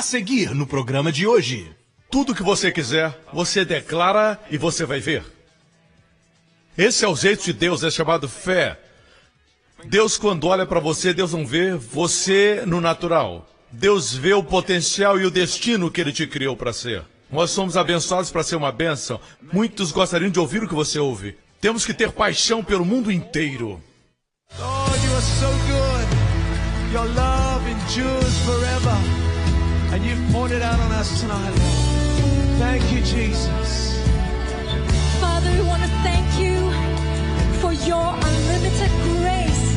A seguir no programa de hoje. Tudo que você quiser, você declara e você vai ver. Esse é o jeito de Deus, é chamado fé. Deus, quando olha para você, Deus não vê você no natural. Deus vê o potencial e o destino que Ele te criou para ser. Nós somos abençoados para ser uma bênção. Muitos gostariam de ouvir o que você ouve. Temos que ter paixão pelo mundo inteiro. Oh, you are so good. Your love endures forever. And you've poured it out on us tonight, Lord. Thank you, Jesus. Father, we want to thank you for your unlimited grace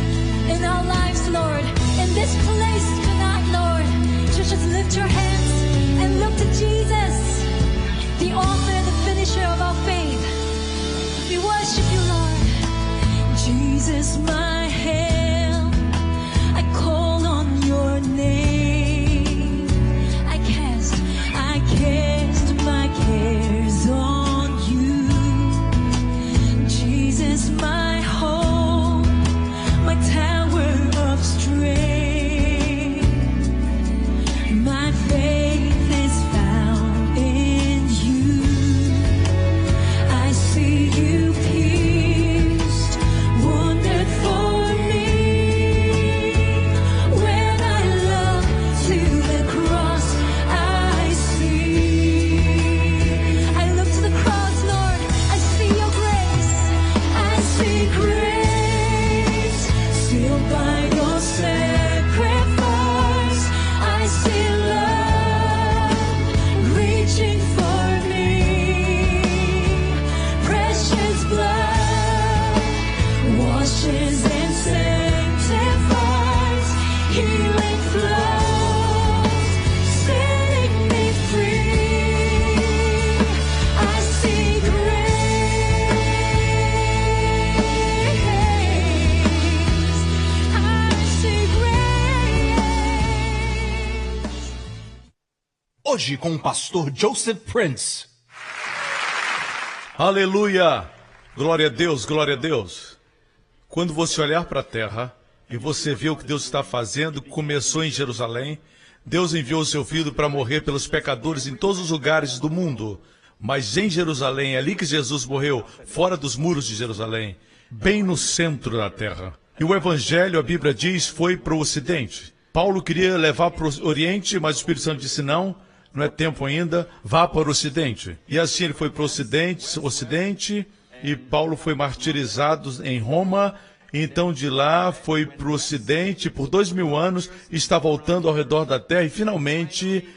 in our lives, Lord. In this place tonight, Lord, just lift your hands and look to Jesus, the author and the finisher of our faith. We worship you, Lord. Jesus, my help, I call on your name. I cast my cares on you. Jesus, my hope, my tower of strength. My faith is found in you. I see you pierced, wounded for me. When I look to the cross, I look to the cross, Lord. I see your grace. I see grace, sealed by your sacrifice. I see love reaching for me. Precious blood washes and sanctifies. Healing flows, setting me free. I see grace. I see grace. Hoje com o pastor Joseph Prince. Aleluia! Glória a Deus, glória a Deus. Quando você olhar para a terra e você vê o que Deus está fazendo, começou em Jerusalém. Deus enviou o seu Filho para morrer pelos pecadores em todos os lugares do mundo. Mas em Jerusalém, é ali que Jesus morreu, fora dos muros de Jerusalém, bem no centro da terra. E o Evangelho, a Bíblia diz, foi para o Ocidente. Paulo queria levar para o Oriente, mas o Espírito Santo disse não é tempo ainda, vá para o Ocidente. E assim ele foi para o Ocidente, e Paulo foi martirizado em Roma. Então de lá foi para o Ocidente, por 2000 anos, está voltando ao redor da terra e finalmente,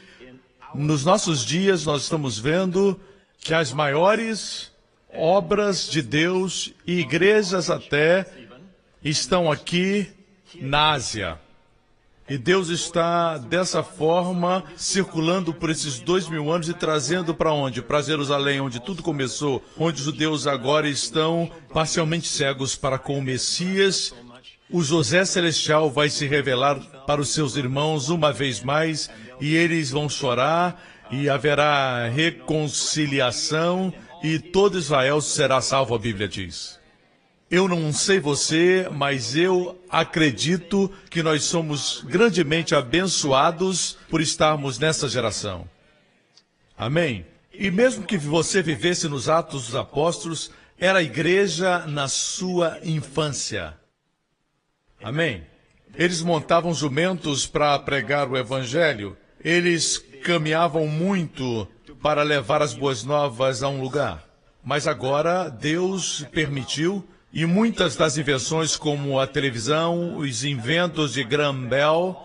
nos nossos dias, nós estamos vendo que as maiores obras de Deus e igrejas até estão aqui na Ásia. E Deus está, dessa forma, circulando por esses 2000 anos e trazendo para onde? Para Jerusalém, onde tudo começou, onde os judeus agora estão parcialmente cegos para com o Messias. O José Celestial vai se revelar para os seus irmãos uma vez mais, e eles vão chorar, e haverá reconciliação, e todo Israel será salvo, a Bíblia diz. Eu não sei você, mas eu acredito que nós somos grandemente abençoados por estarmos nessa geração. Amém? E mesmo que você vivesse nos Atos dos Apóstolos, era a igreja na sua infância. Amém? Eles montavam jumentos para pregar o Evangelho. Eles caminhavam muito para levar as boas novas a um lugar. Mas agora Deus permitiu. E muitas das invenções, como a televisão, os inventos de Graham Bell,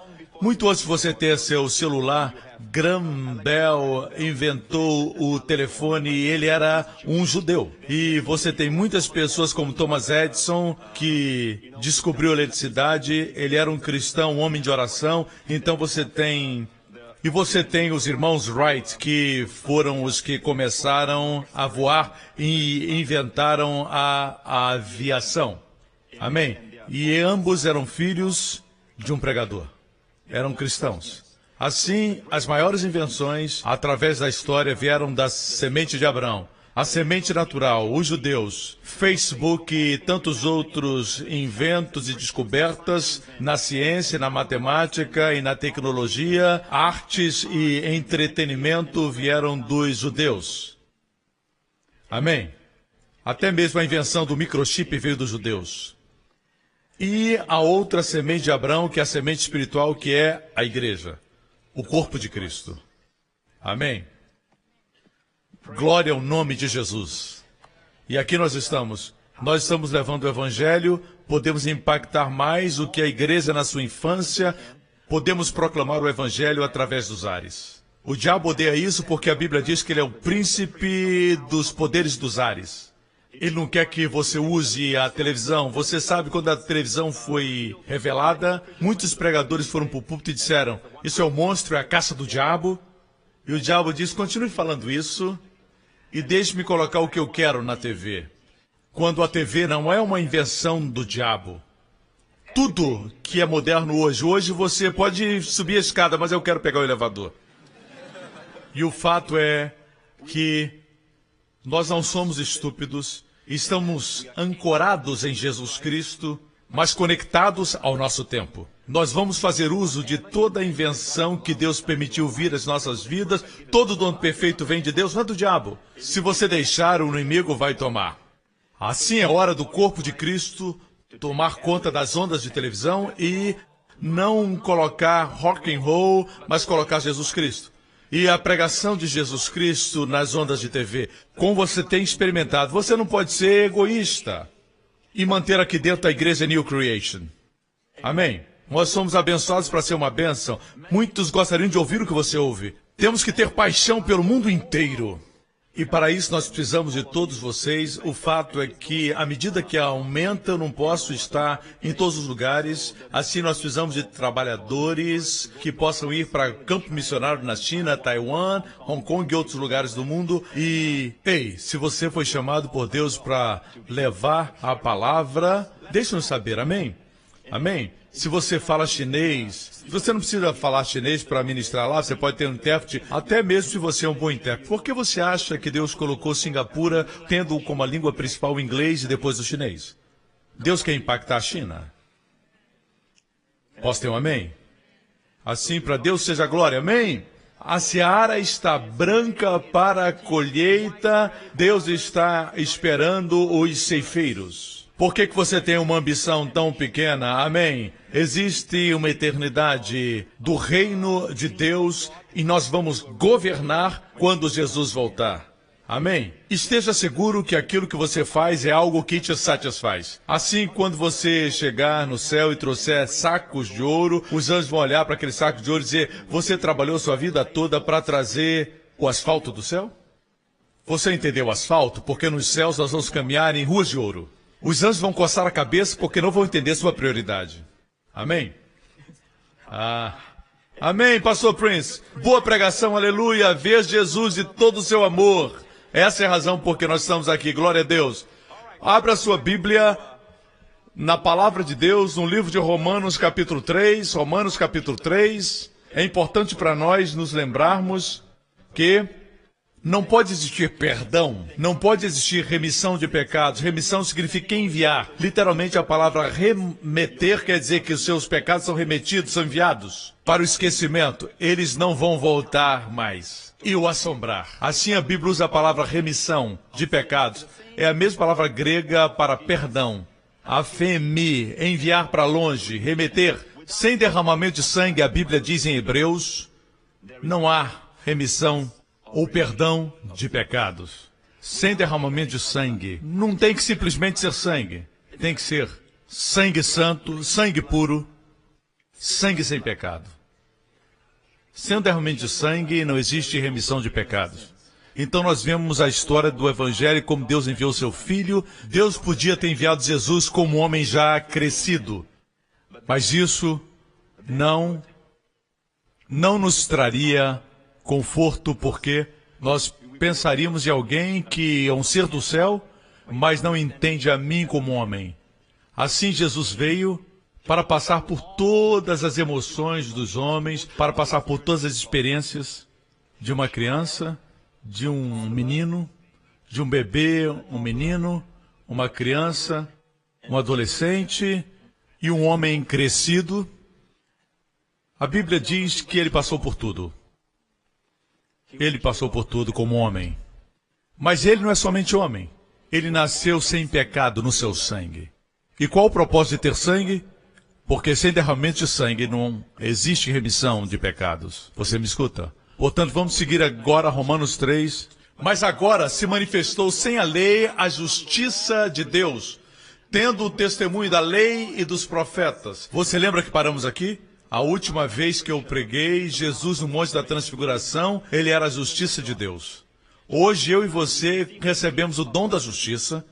muito antes de você ter seu celular, Graham Bell inventou o telefone e ele era um judeu. E você tem muitas pessoas como Thomas Edison, que descobriu a eletricidade, ele era um cristão, um homem de oração. Então você tem os irmãos Wright, que foram os que começaram a voar e inventaram a aviação. Amém? E ambos eram filhos de um pregador. Eram cristãos. Assim, as maiores invenções, através da história, vieram da semente de Abraão. A semente natural, os judeus, Facebook e tantos outros inventos e descobertas na ciência, na matemática e na tecnologia, artes e entretenimento vieram dos judeus. Amém? Até mesmo a invenção do microchip veio dos judeus. E a outra semente de Abraão, que é a semente espiritual, que é a igreja, o corpo de Cristo. Amém? Glória ao nome de Jesus. E aqui nós estamos levando o evangelho, podemos impactar mais do que a igreja na sua infância, podemos proclamar o evangelho através dos ares. O diabo odeia isso porque a Bíblia diz que ele é o príncipe dos poderes dos ares. Ele não quer que você use a televisão. Você sabe, quando a televisão foi revelada, muitos pregadores foram para o púlpito e disseram: isso é o monstro, é a caça do diabo. E o diabo diz: continue falando isso e deixe-me colocar o que eu quero na TV. Quando a TV não é uma invenção do diabo. Tudo que é moderno hoje você pode subir a escada, mas eu quero pegar o elevador. E o fato é que nós não somos estúpidos, estamos ancorados em Jesus Cristo, mas conectados ao nosso tempo. Nós vamos fazer uso de toda a invenção que Deus permitiu vir às nossas vidas. Todo dom perfeito vem de Deus, não é do diabo. Se você deixar, o inimigo vai tomar. Assim é hora do corpo de Cristo tomar conta das ondas de televisão e não colocar rock and roll, mas colocar Jesus Cristo. E a pregação de Jesus Cristo nas ondas de TV, como você tem experimentado, você não pode ser egoísta e manter aqui dentro a igreja New Creation. Amém? Nós somos abençoados para ser uma bênção. Muitos gostariam de ouvir o que você ouve. Temos que ter paixão pelo mundo inteiro. E para isso nós precisamos de todos vocês. O fato é que, à medida que aumenta, eu não posso estar em todos os lugares. Assim nós precisamos de trabalhadores que possam ir para campo missionário na China, Taiwan, Hong Kong e outros lugares do mundo. E, ei, se você foi chamado por Deus para levar a palavra, deixe-nos saber, amém? Amém? Se você fala chinês, você não precisa falar chinês para ministrar lá, você pode ter um intérprete, até mesmo se você é um bom intérprete. Por que você acha que Deus colocou Singapura tendo como a língua principal o inglês e depois o chinês? Deus quer impactar a China? Posso ter um amém? Assim, para Deus seja a glória, amém? A seara está branca para a colheita, Deus está esperando os ceifeiros. Por que você tem uma ambição tão pequena? Amém? Existe uma eternidade do reino de Deus e nós vamos governar quando Jesus voltar. Amém? Esteja seguro que aquilo que você faz é algo que te satisfaz. Assim, quando você chegar no céu e trouxer sacos de ouro, os anjos vão olhar para aquele saco de ouro e dizer: você trabalhou sua vida toda para trazer o asfalto do céu? Você entendeu o asfalto? Porque nos céus nós vamos caminhar em ruas de ouro. Os anjos vão coçar a cabeça porque não vão entender sua prioridade. Amém? Amém, Pastor Prince. Boa pregação, aleluia. Vê Jesus e todo o seu amor. Essa é a razão por que nós estamos aqui. Glória a Deus. Abra a sua Bíblia na Palavra de Deus, no livro de Romanos, capítulo 3. Romanos, capítulo 3. É importante para nós nos lembrarmos que não pode existir perdão, não pode existir remissão de pecados. Remissão significa enviar. Literalmente a palavra remeter quer dizer que os seus pecados são remetidos, são enviados para o esquecimento. Eles não vão voltar mais e o assombrar. Assim a Bíblia usa a palavra remissão de pecados. É a mesma palavra grega para perdão. Afemi, enviar para longe, remeter. Sem derramamento de sangue, a Bíblia diz em Hebreus, não há remissão ou perdão de pecados. Sem derramamento de sangue. Não tem que simplesmente ser sangue. Tem que ser sangue santo, sangue puro, sangue sem pecado. Sem derramamento de sangue não existe remissão de pecados. Então nós vemos a história do Evangelho como Deus enviou seu Filho. Deus podia ter enviado Jesus como um homem já crescido. Mas isso não nos traria conforto, porque nós pensaríamos em alguém que é um ser do céu, mas não entende a mim como homem. Assim Jesus veio para passar por todas as emoções dos homens, para passar por todas as experiências de uma criança, de um menino, de um bebê, um menino, uma criança, um adolescente e um homem crescido. A Bíblia diz que ele passou por tudo. Ele passou por tudo como homem. Mas ele não é somente homem. Ele nasceu sem pecado no seu sangue. E qual o propósito de ter sangue? Porque sem derramamento de sangue não existe remissão de pecados. Você me escuta? Portanto, vamos seguir agora Romanos 3. Mas agora se manifestou sem a lei a justiça de Deus, tendo o testemunho da lei e dos profetas. Você lembra que paramos aqui? A última vez que eu preguei, Jesus no Monte da Transfiguração, ele era a justiça de Deus. Hoje eu e você recebemos o dom da justiça.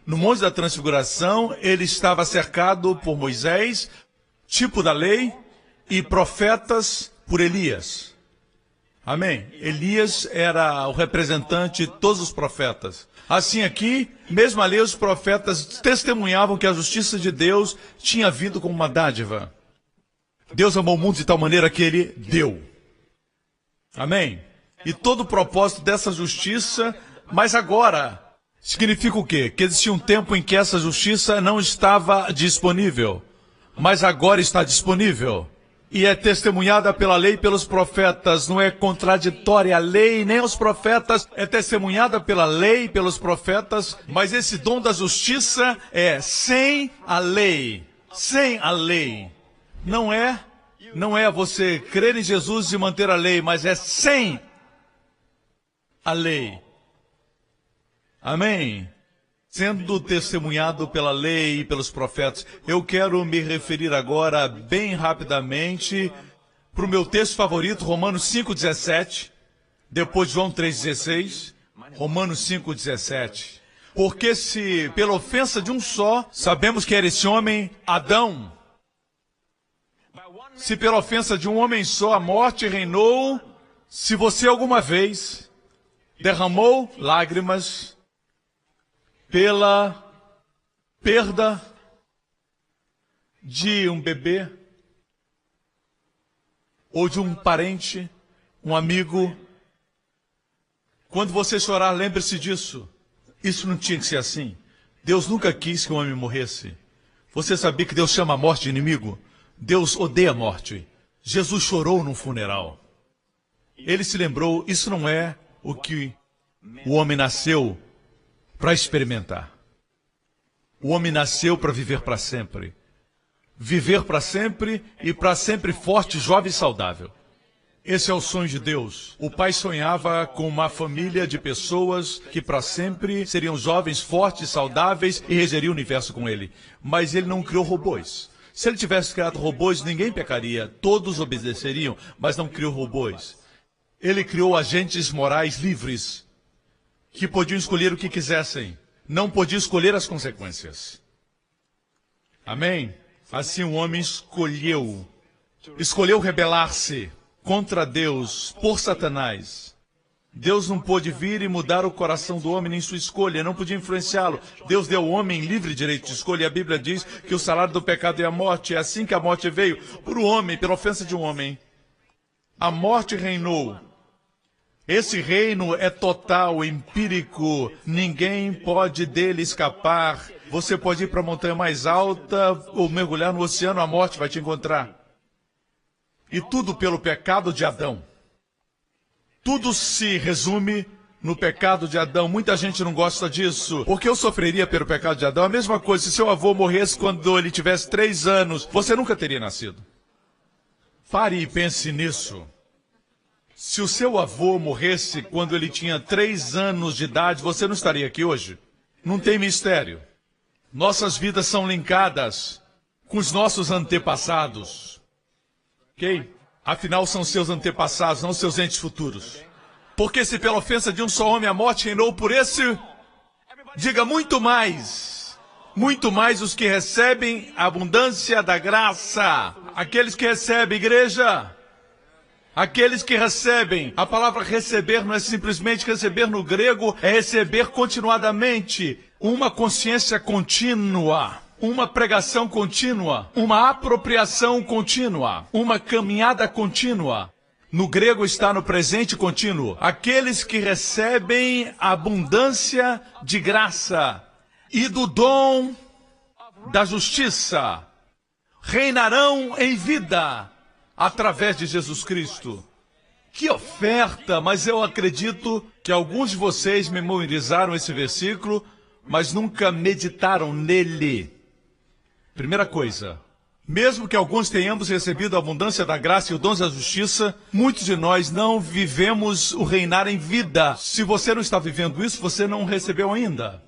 No Monte da Transfiguração, ele estava cercado por Moisés, tipo da lei, e profetas por Elias. Amém? Elias era o representante de todos os profetas. Assim aqui, mesmo a lei, os profetas testemunhavam que a justiça de Deus tinha vindo como uma dádiva. Deus amou o mundo de tal maneira que ele deu. Amém? E todo o propósito dessa justiça, mas agora, significa o quê? Que existia um tempo em que essa justiça não estava disponível, mas agora está disponível. E é testemunhada pela lei e pelos profetas, não é contraditória a lei nem os profetas, é testemunhada pela lei e pelos profetas, mas esse dom da justiça é sem a lei. Sem a lei. Não é você crer em Jesus e manter a lei, mas é sem a lei. Amém? Sendo testemunhado pela lei e pelos profetas. Eu quero me referir agora, bem rapidamente, para o meu texto favorito, Romanos 5,17, depois João 3,16, Romanos 5,17. Porque se pela ofensa de um só, sabemos que era esse homem, Adão, se pela ofensa de um homem só a morte reinou, se você alguma vez derramou lágrimas pela perda de um bebê, ou de um parente, um amigo, quando você chorar, lembre-se disso. Isso não tinha que ser assim. Deus nunca quis que um homem morresse. Você sabia que Deus chama a morte de inimigo? Deus odeia a morte. Jesus chorou num funeral. Ele se lembrou, isso não é o que o homem nasceu para experimentar. O homem nasceu para viver para sempre. Viver para sempre e para sempre forte, jovem e saudável. Esse é o sonho de Deus. O Pai sonhava com uma família de pessoas que para sempre seriam jovens, fortes, saudáveis e regeriam o universo com ele. Mas ele não criou robôs. Se ele tivesse criado robôs, ninguém pecaria. Todos obedeceriam, mas não criou robôs. Ele criou agentes morais livres, que podiam escolher o que quisessem. Não podiam escolher as consequências. Amém? Assim o homem escolheu rebelar-se contra Deus por Satanás. Deus não pôde vir e mudar o coração do homem nem sua escolha, não podia influenciá-lo. Deus deu ao homem livre direito de escolha, e a Bíblia diz que o salário do pecado é a morte. É assim que a morte veio, por um homem, pela ofensa de um homem. A morte reinou. Esse reino é total, empírico, ninguém pode dele escapar. Você pode ir para a montanha mais alta ou mergulhar no oceano, a morte vai te encontrar. E tudo pelo pecado de Adão. Tudo se resume no pecado de Adão. Muita gente não gosta disso. Porque eu sofreria pelo pecado de Adão. A mesma coisa, se seu avô morresse quando ele tivesse 3 anos, você nunca teria nascido. Pare e pense nisso. Se o seu avô morresse quando ele tinha 3 anos de idade, você não estaria aqui hoje? Não tem mistério. Nossas vidas são linkadas com os nossos antepassados. Ok? Afinal, são seus antepassados, não seus entes futuros. Porque se pela ofensa de um só homem a morte reinou por esse, diga muito mais os que recebem a abundância da graça. Aqueles que recebem, igreja. Aqueles que recebem. A palavra receber não é simplesmente receber no grego, é receber continuadamente. Uma consciência contínua. Uma pregação contínua, uma apropriação contínua, uma caminhada contínua. No grego está no presente contínuo. Aqueles que recebem a abundância de graça e do dom da justiça reinarão em vida através de Jesus Cristo. Que oferta! Mas eu acredito que alguns de vocês memorizaram esse versículo, mas nunca meditaram nele. Primeira coisa, mesmo que alguns tenhamos recebido a abundância da graça e o dom da justiça, muitos de nós não vivemos o reinar em vida. Se você não está vivendo isso, você não recebeu ainda.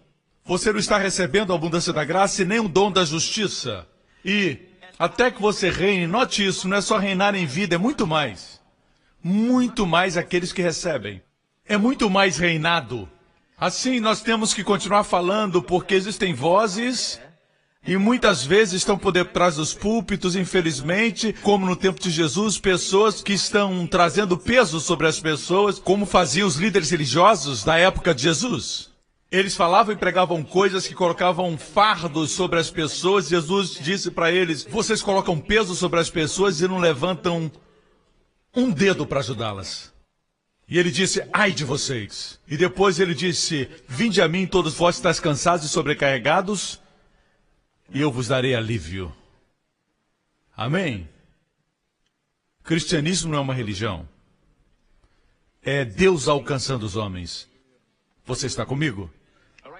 Você não está recebendo a abundância da graça e nem o dom da justiça. E até que você reine, note isso, não é só reinar em vida, é muito mais. Muito mais aqueles que recebem. É muito mais reinado. Assim, nós temos que continuar falando, porque existem vozes, e muitas vezes estão por detrás dos púlpitos, infelizmente, como no tempo de Jesus, pessoas que estão trazendo peso sobre as pessoas, como faziam os líderes religiosos da época de Jesus. Eles falavam e pregavam coisas que colocavam fardos sobre as pessoas. Jesus disse para eles, vocês colocam peso sobre as pessoas e não levantam um dedo para ajudá-las. E ele disse, ai de vocês. E depois ele disse, vinde a mim todos vós que estáis cansados e sobrecarregados, e eu vos darei alívio. Amém? Cristianismo não é uma religião. É Deus alcançando os homens. Você está comigo?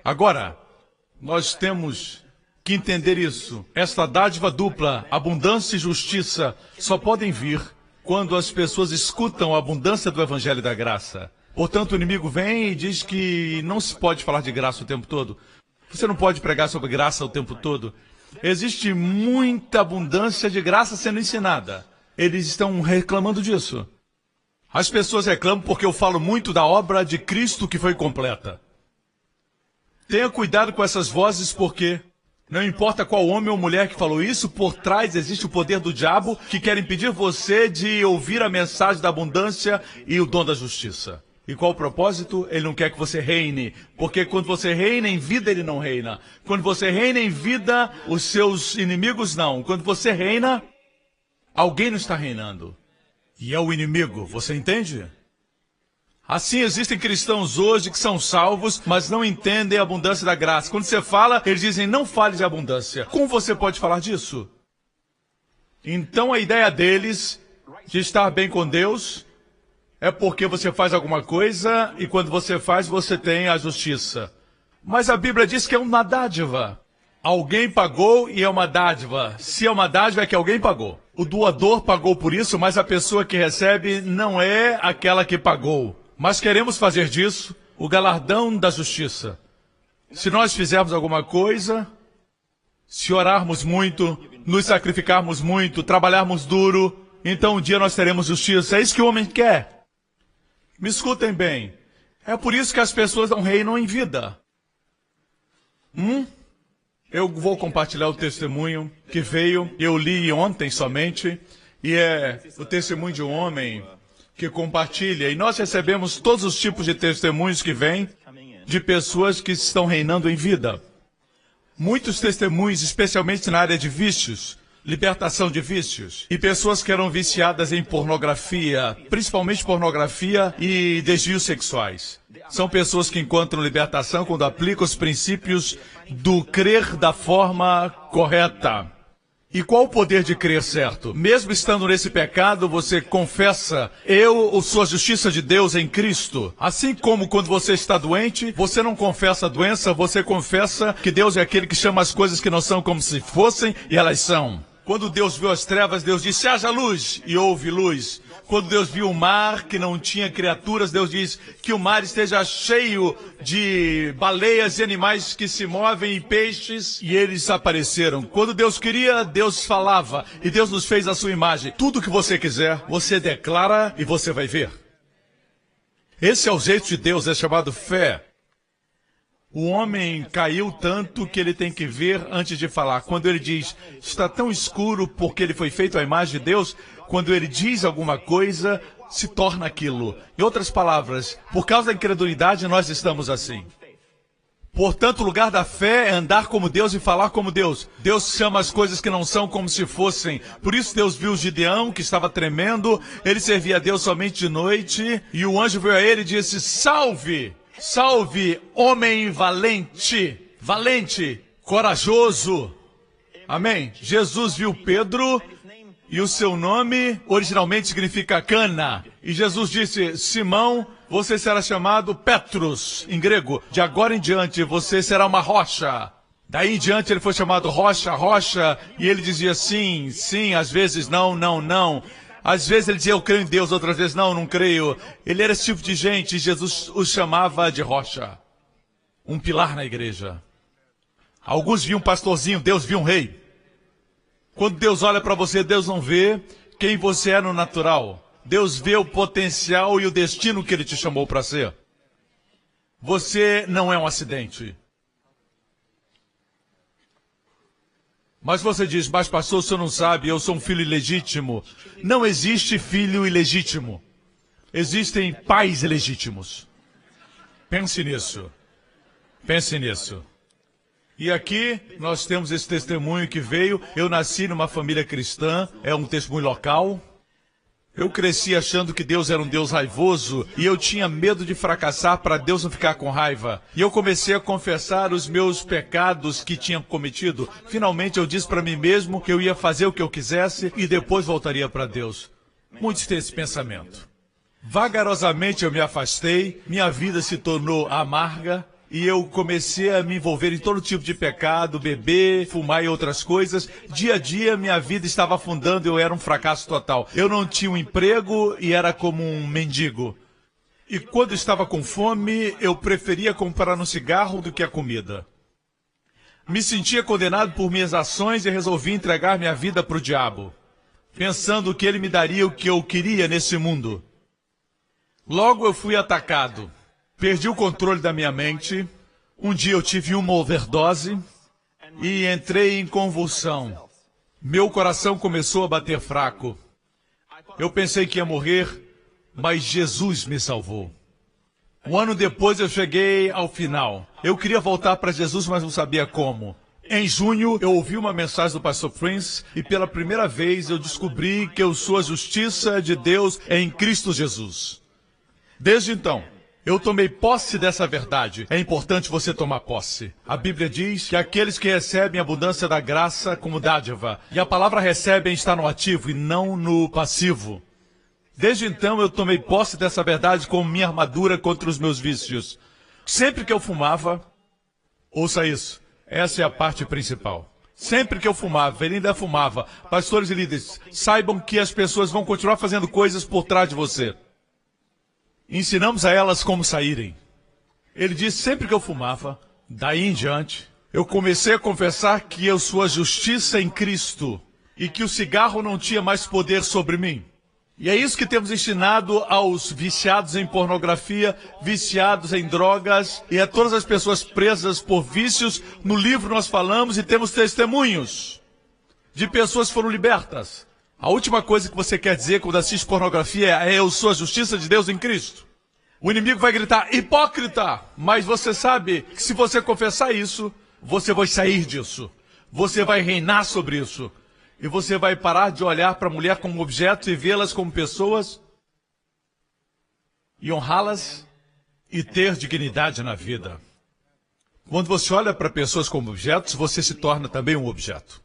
Agora, nós temos que entender isso. Esta dádiva dupla, abundância e justiça, só podem vir quando as pessoas escutam a abundância do Evangelho da Graça. Portanto, o inimigo vem e diz que não se pode falar de graça o tempo todo. Você não pode pregar sobre graça o tempo todo. Existe muita abundância de graça sendo ensinada. Eles estão reclamando disso. As pessoas reclamam porque eu falo muito da obra de Cristo que foi completa. Tenha cuidado com essas vozes, porque não importa qual homem ou mulher que falou isso, por trás existe o poder do diabo que quer impedir você de ouvir a mensagem da abundância e o dom da justiça. E qual o propósito? Ele não quer que você reine, porque quando você reina em vida, ele não reina. Quando você reina em vida, os seus inimigos não. Quando você reina, alguém não está reinando. E é o inimigo, você entende? Assim, existem cristãos hoje que são salvos, mas não entendem a abundância da graça. Quando você fala, eles dizem, não fale de abundância. Como você pode falar disso? Então, a ideia deles de estar bem com Deus é porque você faz alguma coisa e quando você faz, você tem a justiça. Mas a Bíblia diz que é uma dádiva. Alguém pagou e é uma dádiva. Se é uma dádiva, é que alguém pagou. O doador pagou por isso, mas a pessoa que recebe não é aquela que pagou. Mas queremos fazer disso o galardão da justiça. Se nós fizermos alguma coisa, se orarmos muito, nos sacrificarmos muito, trabalharmos duro, então um dia nós teremos justiça. É isso que o homem quer. Me escutem bem. É por isso que as pessoas não reinam em vida. Eu vou compartilhar o testemunho que veio, eu li ontem somente, e é o testemunho de um homem que compartilha, e nós recebemos todos os tipos de testemunhos que vêm de pessoas que estão reinando em vida. Muitos testemunhos, especialmente na área de vícios, libertação de vícios, e pessoas que eram viciadas em pornografia, principalmente pornografia e desvios sexuais. São pessoas que encontram libertação quando aplicam os princípios do crer da forma correta. E qual o poder de crer certo? Mesmo estando nesse pecado, você confessa, eu sou a justiça de Deus em Cristo. Assim como quando você está doente, você não confessa a doença, você confessa que Deus é aquele que chama as coisas que não são como se fossem, e elas são. Quando Deus viu as trevas, Deus disse, haja luz, e houve luz. Quando Deus viu o mar, que não tinha criaturas, Deus diz que o mar esteja cheio de baleias e animais que se movem e peixes, e eles apareceram. Quando Deus queria, Deus falava, e Deus nos fez a sua imagem. Tudo que você quiser, você declara e você vai ver. Esse é o jeito de Deus, é chamado fé. O homem caiu tanto que ele tem que ver antes de falar. Quando ele diz, está tão escuro porque ele foi feito à imagem de Deus, quando ele diz alguma coisa, se torna aquilo. Em outras palavras, por causa da incredulidade, nós estamos assim. Portanto, o lugar da fé é andar como Deus e falar como Deus. Deus chama as coisas que não são como se fossem. Por isso Deus viu Gideão, que estava tremendo. Ele servia a Deus somente de noite. E o anjo veio a ele e disse: salve, salve, homem valente, valente, corajoso. Amém? Jesus viu Pedro e o seu nome originalmente significa cana. E Jesus disse: Simão, você será chamado Petros, em grego. De agora em diante, você será uma rocha. Daí em diante ele foi chamado Rocha, Rocha. E ele dizia sim, sim, às vezes não, não, não. Às vezes ele dizia: eu creio em Deus, outras vezes não, não creio. Ele era esse tipo de gente e Jesus o chamava de rocha. Um pilar na igreja. Alguns viam um pastorzinho, Deus viu um rei. Quando Deus olha para você, Deus não vê quem você é no natural. Deus vê o potencial e o destino que Ele te chamou para ser. Você não é um acidente. Mas você diz: mas pastor, o senhor não sabe, eu sou um filho ilegítimo. Não existe filho ilegítimo. Existem pais ilegítimos. Pense nisso. Pense nisso. E aqui nós temos esse testemunho que veio. Eu nasci numa família cristã, é um testemunho local. Eu cresci achando que Deus era um Deus raivoso e eu tinha medo de fracassar para Deus não ficar com raiva. E eu comecei a confessar os meus pecados que tinha cometido. Finalmente eu disse para mim mesmo que eu ia fazer o que eu quisesse e depois voltaria para Deus. Muitos têm esse pensamento. Vagarosamente eu me afastei, minha vida se tornou amarga. E eu comecei a me envolver em todo tipo de pecado, beber, fumar e outras coisas. Dia a dia, minha vida estava afundando e eu era um fracasso total. Eu não tinha um emprego e era como um mendigo. E quando estava com fome, eu preferia comprar um cigarro do que a comida. Me sentia condenado por minhas ações e resolvi entregar minha vida para o diabo, pensando que ele me daria o que eu queria nesse mundo. Logo eu fui atacado. Perdi o controle da minha mente. Um dia eu tive uma overdose e entrei em convulsão. Meu coração começou a bater fraco. Eu pensei que ia morrer, mas Jesus me salvou. Um ano depois eu cheguei ao final. Eu queria voltar para Jesus, mas não sabia como. Em junho eu ouvi uma mensagem do pastor Prince e pela primeira vez eu descobri que eu sou a justiça de Deus em Cristo Jesus. Desde então, eu tomei posse dessa verdade. É importante você tomar posse. A Bíblia diz que aqueles que recebem a abundância da graça como dádiva, e a palavra recebem está no ativo e não no passivo. Desde então eu tomei posse dessa verdade como minha armadura contra os meus vícios. Sempre que eu fumava, ouça isso, essa é a parte principal. Sempre que eu fumava, ele ainda fumava. Pastores e líderes, saibam que as pessoas vão continuar fazendo coisas por trás de você. Ensinamos a elas como saírem. Ele disse: sempre que eu fumava, daí em diante, eu comecei a confessar que eu sou a justiça em Cristo e que o cigarro não tinha mais poder sobre mim. E é isso que temos ensinado aos viciados em pornografia, viciados em drogas e a todas as pessoas presas por vícios. No livro nós falamos e temos testemunhos de pessoas que foram libertas. A última coisa que você quer dizer quando assiste pornografia é: eu sou a justiça de Deus em Cristo. O inimigo vai gritar: hipócrita! Mas você sabe que se você confessar isso, você vai sair disso. Você vai reinar sobre isso. E você vai parar de olhar para a mulher como objeto e vê-las como pessoas e honrá-las e ter dignidade na vida. Quando você olha para pessoas como objetos, você se torna também um objeto.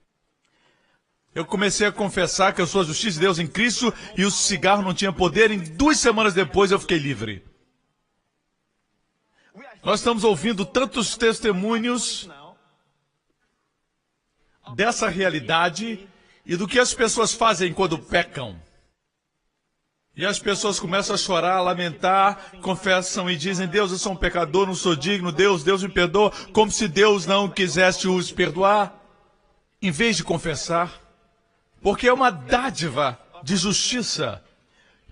Eu comecei a confessar que eu sou a justiça de Deus em Cristo e o cigarro não tinha poder. Em 2 semanas depois eu fiquei livre. Nós estamos ouvindo tantos testemunhos dessa realidade e do que as pessoas fazem quando pecam. E as pessoas começam a chorar, a lamentar, confessam e dizem: Deus, eu sou um pecador, não sou digno, Deus me perdoa, como se Deus não quisesse os perdoar. Em vez de confessar, porque é uma dádiva de justiça.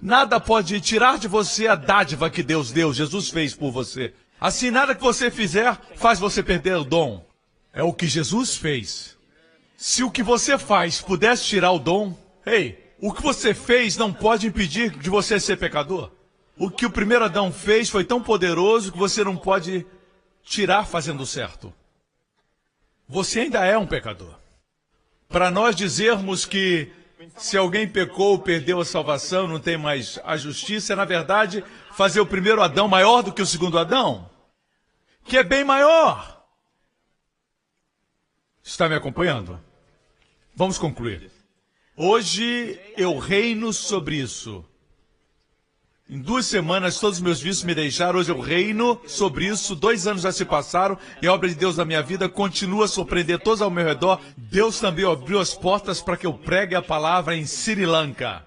Nada pode tirar de você a dádiva que Deus deu, Jesus fez por você. Assim, nada que você fizer faz você perder o dom. É o que Jesus fez. Se o que você faz pudesse tirar o dom, o que você fez não pode impedir de você ser pecador. O que o primeiro Adão fez foi tão poderoso que você não pode tirar fazendo certo. Você ainda é um pecador. Para nós dizermos que se alguém pecou, perdeu a salvação, não tem mais a justiça, é na verdade fazer o primeiro Adão maior do que o segundo Adão, que é bem maior. Está me acompanhando? Vamos concluir. Hoje eu reino sobre isso. Em 2 semanas, todos os meus vícios me deixaram. Hoje eu reino sobre isso. 2 anos já se passaram e a obra de Deus na minha vida continua a surpreender todos ao meu redor. Deus também abriu as portas para que eu pregue a palavra em Sri Lanka.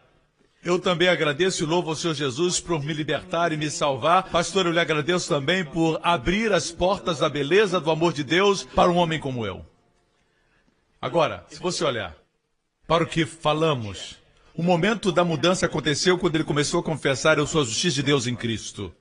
Eu também agradeço e louvo ao Senhor Jesus por me libertar e me salvar. Pastor, eu lhe agradeço também por abrir as portas da beleza do amor de Deus para um homem como eu. Agora, se você olhar para o que falamos, o momento da mudança aconteceu quando ele começou a confessar: eu sou a justiça de Deus em Cristo.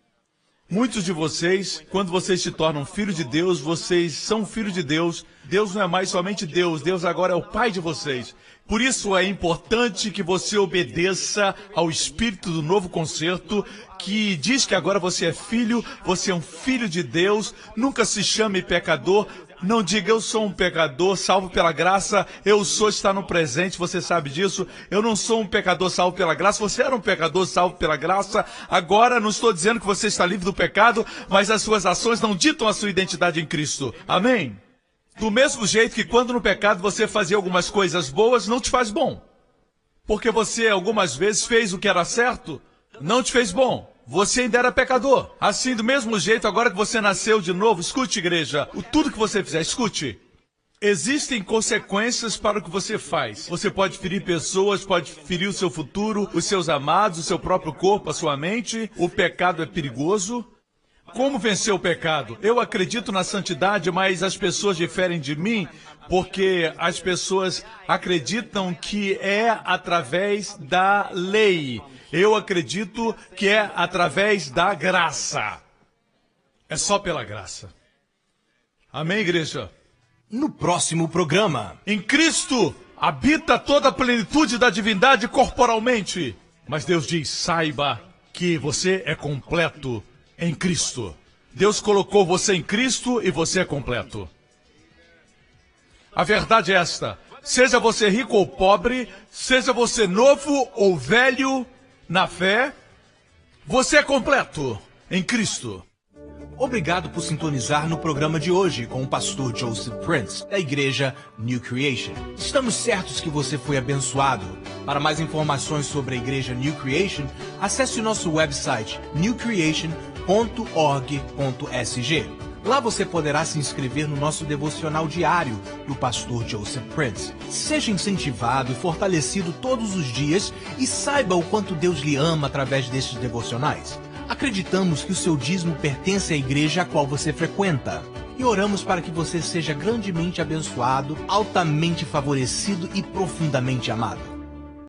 Muitos de vocês, quando vocês se tornam filho de Deus, vocês são filho de Deus. Deus não é mais somente Deus, Deus agora é o Pai de vocês. Por isso é importante que você obedeça ao Espírito do novo concerto, que diz que agora você é filho, você é um filho de Deus. Nunca se chame pecador. Não diga: eu sou um pecador salvo pela graça. Eu sou está no presente, você sabe disso. Eu não sou um pecador salvo pela graça. Você era um pecador salvo pela graça. Agora não estou dizendo que você está livre do pecado, mas as suas ações não ditam a sua identidade em Cristo. Amém? Do mesmo jeito que quando no pecado você fazia algumas coisas boas, não te faz bom. Porque você algumas vezes fez o que era certo, não te fez bom. Você ainda era pecador. Assim, do mesmo jeito, agora que você nasceu de novo, escute, igreja, tudo que você fizer, escute. Existem consequências para o que você faz. Você pode ferir pessoas, pode ferir o seu futuro, os seus amados, o seu próprio corpo, a sua mente. O pecado é perigoso. Como vencer o pecado? Eu acredito na santidade, mas as pessoas diferem de mim porque as pessoas acreditam que é através da lei. Eu acredito que é através da graça. É só pela graça. Amém, igreja? No próximo programa, em Cristo habita toda a plenitude da divindade corporalmente. Mas Deus diz: saiba que você é completo em Cristo. Deus colocou você em Cristo e você é completo. A verdade é esta: seja você rico ou pobre, seja você novo ou velho na fé, você é completo em Cristo. obrigado por sintonizar no programa de hoje com o pastor Joseph Prince, da igreja New Creation. Estamos certos que você foi abençoado. Para mais informações sobre a igreja New Creation, acesse o nosso website newcreation.org.sg. Lá você poderá se inscrever no nosso devocional diário do pastor Joseph Prince. Seja incentivado e fortalecido todos os dias e saiba o quanto Deus lhe ama através destes devocionais. Acreditamos que o seu dízimo pertence à igreja a qual você frequenta. E oramos para que você seja grandemente abençoado, altamente favorecido e profundamente amado.